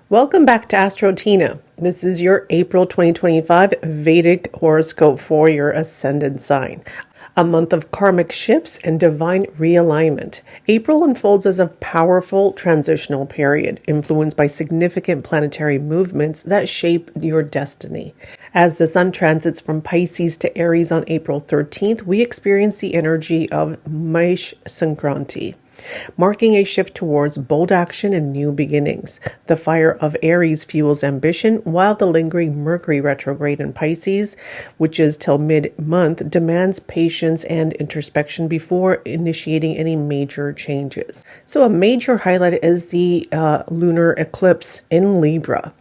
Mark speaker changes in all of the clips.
Speaker 1: Welcome back to Astro Tina. This is your April 2025 Vedic horoscope for your ascendant sign. A month of karmic shifts and divine realignment. April unfolds as a powerful transitional period, influenced by significant planetary movements that shape your destiny. As the sun transits from Pisces to Aries on April 13th, we experience the energy of Mesh Sankranti, marking a shift towards bold action and new beginnings. The fire of Aries fuels ambition, while the lingering Mercury retrograde in Pisces, which is till mid-month, demands patience and introspection before initiating any major changes. So a major highlight is the lunar eclipse in Libra,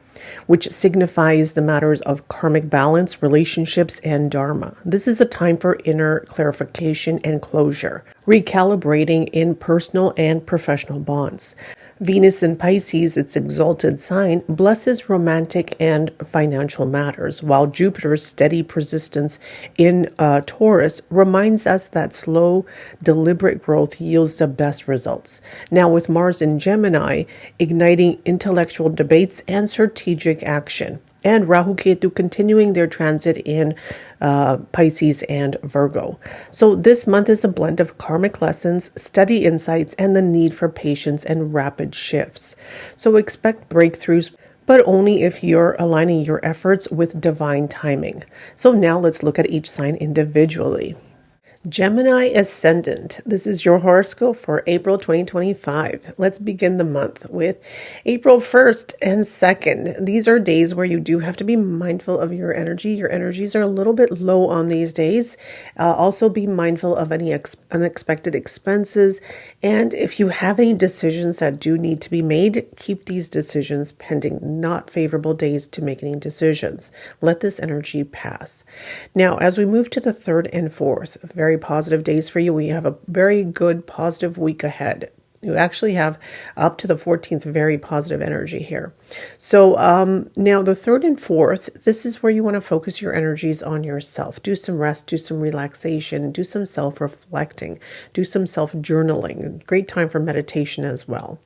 Speaker 1: which signifies the matters of karmic balance, relationships, and dharma. This is a time for inner clarification and closure, recalibrating in personal and professional bonds. Venus in Pisces, its exalted sign, blesses romantic and financial matters, while Jupiter's steady persistence in Taurus reminds us that slow, deliberate growth yields the best results. Now, with Mars in Gemini, igniting intellectual debates and strategic action, and Rahu Ketu continuing their transit in Pisces and Virgo. So this month is a blend of karmic lessons, steady insights, and the need for patience and rapid shifts. So expect breakthroughs, but only if you're aligning your efforts with divine timing. So now let's look at each sign individually. Gemini Ascendant. This is your horoscope for April 2025. Let's begin the month with April 1st and 2nd. These are days where you do have to be mindful of your energy. Your energies are a little bit low on these days. Also be mindful of any unexpected expenses. And if you have any decisions that do need to be made, keep these decisions pending. Not favorable days to make any decisions. Let this energy pass. Now, as we move to the 3rd and 4th, very positive days for you. We have a very good positive week ahead. You actually have up to the 14th very positive energy here. So now the 3rd and 4th, this is where you want to focus your energies on yourself. Do some rest, do some relaxation, do some self-reflecting, do some self-journaling. Great time for meditation as well.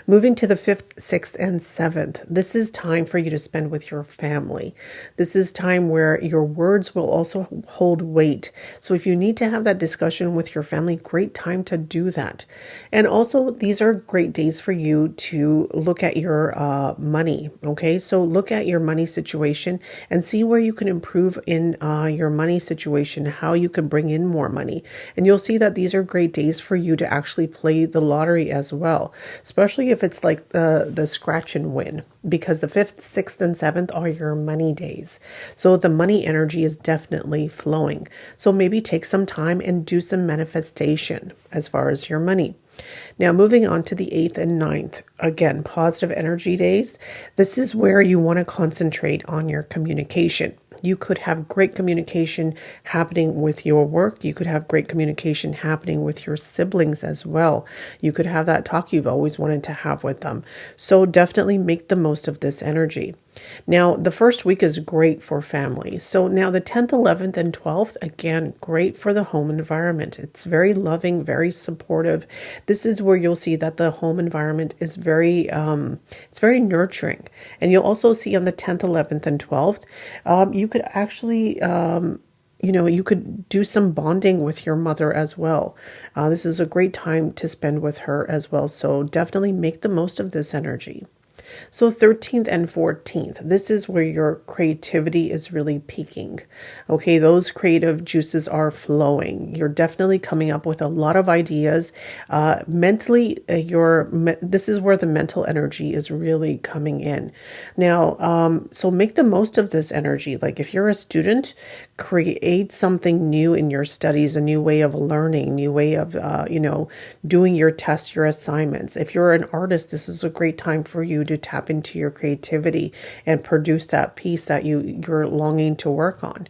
Speaker 1: Moving to the 5th, 6th, and 7th, this is time for you to spend with your family. This is time where your words will also hold weight. So if you need to have that discussion with your family, great time to do that. And also, these are great days for you to look at your money. Okay, so look at your money situation and see where you can improve in your money situation, how you can bring in more money. And you'll see that these are great days for you to actually play the lottery as well, especially if it's like the scratch and win, because the 5th, 6th, and 7th are your money days. So the money energy is definitely flowing. So maybe take some time and do some manifestation as far as your money. Now, moving on to the 8th and 9th, again, positive energy days. This is where you want to concentrate on your communication. You could have great communication happening with your work. You could have great communication happening with your siblings as well. You could have that talk you've always wanted to have with them. So definitely make the most of this energy. Now, the first week is great for family. So now the 10th, 11th, and 12th, again, great for the home environment. It's very loving, very supportive. This is where you'll see that the home environment is it's very nurturing. And you'll also see on the 10th, 11th, and 12th, you could actually you could do some bonding with your mother as well. This is a great time to spend with her as well. So definitely make the most of this energy. So 13th and 14th, this is where your creativity is really peaking. Okay, those creative juices are flowing. You're definitely coming up with a lot of ideas. Mentally, this is where the mental energy is really coming in. Now, so make the most of this energy. Like if you're a student, create something new in your studies, a new way of learning, new way of, doing your tests, your assignments. If you're an artist, this is a great time for you to tap into your creativity and produce that piece that you're longing to work on.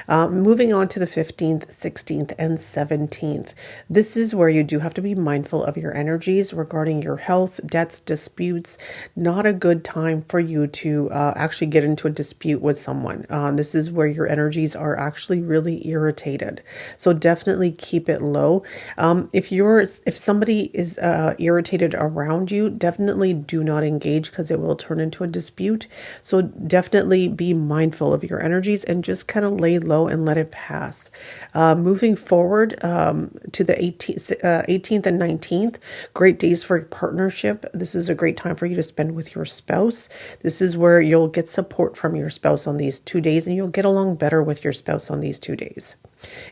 Speaker 1: Moving on to the 15th, 16th, and 17th. This is where you do have to be mindful of your energies regarding your health, debts, disputes. Not a good time for you to actually get into a dispute with someone. This is where your energies are you're actually really irritated. So definitely keep it low. If somebody is irritated around you, definitely do not engage because it will turn into a dispute. So definitely be mindful of your energies and just kind of lay low and let it pass. Moving forward to the 18th and 19th, great days for partnership. This is a great time for you to spend with your spouse. This is where you'll get support from your spouse on these 2 days, and you'll get along better with your spouse on these 2 days.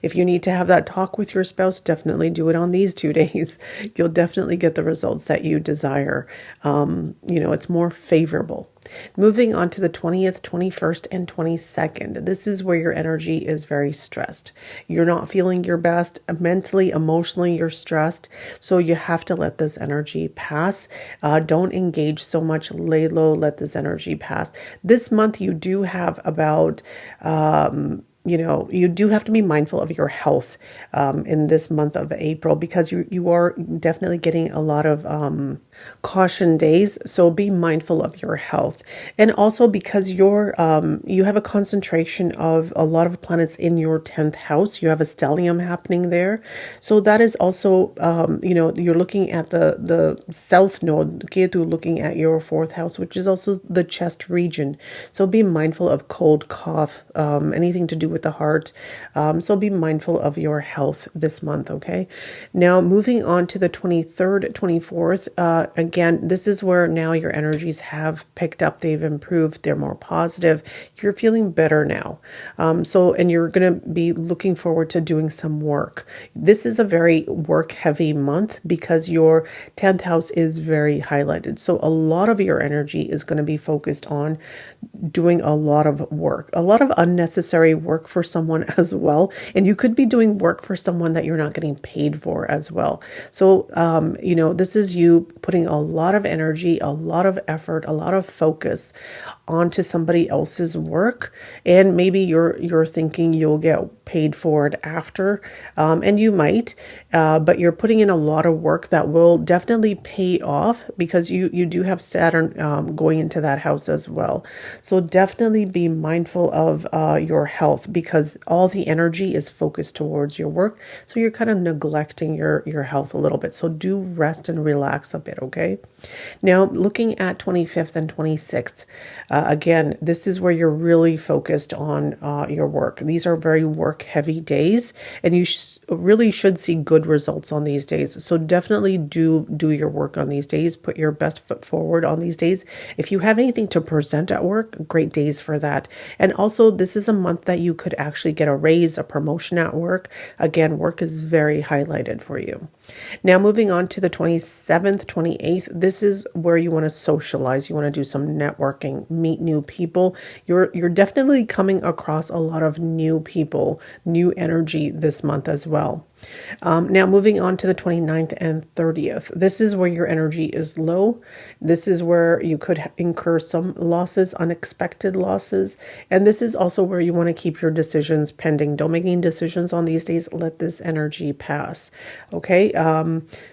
Speaker 1: If you need to have that talk with your spouse, definitely do it on these 2 days. You'll definitely get the results that you desire. It's more favorable. Moving on to the 20th, 21st, and 22nd. This is where your energy is very stressed. You're not feeling your best. Mentally, emotionally, you're stressed. So you have to let this energy pass. Don't engage so much. Lay low. Let this energy pass. This month, you do have about... you do have to be mindful of your health in this month of April, because you are definitely getting a lot of caution days. So be mindful of your health. And also because you have a concentration of a lot of planets in your 10th house. You have a stellium happening there. So that is also, you're looking at the south node, Ketu looking at your 4th house, which is also the chest region. So be mindful of cold, cough, anything to do with the heart. So be mindful of your health this month, okay? Now, moving on to the 23rd, 24th, again, this is where now your energies have picked up. They've improved. They're more positive. You're feeling better now. And you're going to be looking forward to doing some work. This is a very work-heavy month because your 10th house is very highlighted. So a lot of your energy is going to be focused on doing a lot of work, a lot of unnecessary work for someone as well. And you could be doing work for someone that you're not getting paid for as well. So, this is you putting a lot of energy, a lot of effort, a lot of focus onto somebody else's work. And maybe you're thinking you'll get paid for it after, and you might, but you're putting in a lot of work that will definitely pay off because you do have Saturn going into that house as well. So definitely be mindful of your health because all the energy is focused towards your work. So you're kind of neglecting your health a little bit. So do rest and relax a bit, okay? Now, looking at 25th and 26th, again, this is where you're really focused on your work. These are very work-heavy days, and you really should see good results on these days. So definitely do your work on these days. Put your best foot forward on these days. If you have anything to present at work, great days for that. And also, this is a month that you could actually get a raise, a promotion at work. Again, work is very highlighted for you. Now, moving on to the 27th, 28th, this is where you want to socialize. You want to do some networking, meet new people. You're definitely coming across a lot of new people, new energy this month as well. Now, moving on to the 29th and 30th. This is where your energy is low. This is where you could incur some losses, unexpected losses. And this is also where you want to keep your decisions pending. Don't make any decisions on these days. Let this energy pass. Okay.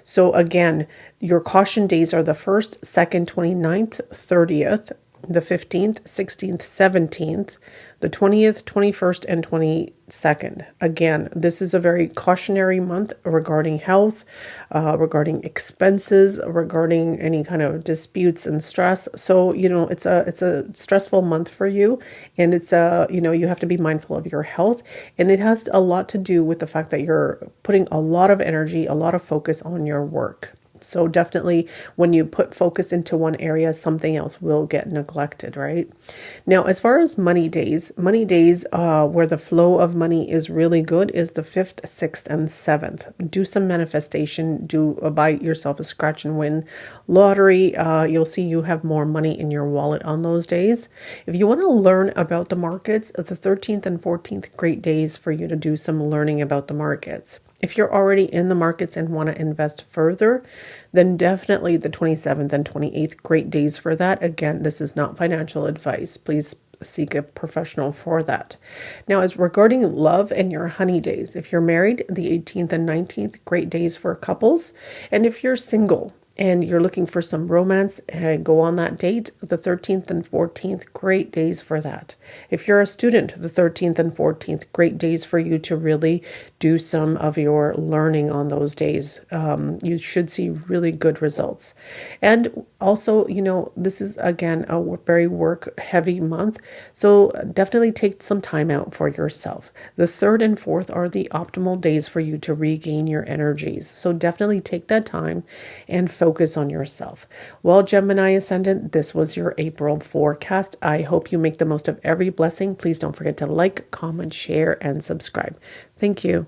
Speaker 1: So again, your caution days are the 1st, 2nd, 29th, 30th, the 15th, 16th, 17th, the 20th, 21st, and 22nd. Again, this is a very cautionary month regarding health, regarding expenses, regarding any kind of disputes and stress. So, it's a stressful month for you, and it's you have to be mindful of your health, and it has a lot to do with the fact that you're putting a lot of energy, a lot of focus on your work. So definitely when you put focus into one area, something else will get neglected, right? Now, as far as money days where the flow of money is really good is the 5th, 6th, and 7th. Do some manifestation. Buy yourself a scratch and win lottery. You'll see you have more money in your wallet on those days. If you want to learn about the markets, the 13th and 14th, great days for you to do some learning about the markets. If you're already in the markets and want to invest further, then definitely the 27th and 28th, great days for that. Again, this is not financial advice. Please seek a professional for that. Now, as regarding love and your honey days, if you're married, the 18th and 19th, great days for couples. And if you're single, and you're looking for some romance, go on that date. The 13th and 14th, great days for that. If you're a student, the 13th and 14th, great days for you to really do some of your learning on those days. You should see really good results. And also, this is again a very work heavy month. So definitely take some time out for yourself. The 3rd and 4th are the optimal days for you to regain your energies. So definitely take that time and focus on yourself. Well, Gemini Ascendant, this was your April forecast. I hope you make the most of every blessing. Please don't forget to like, comment, share, and subscribe. Thank you.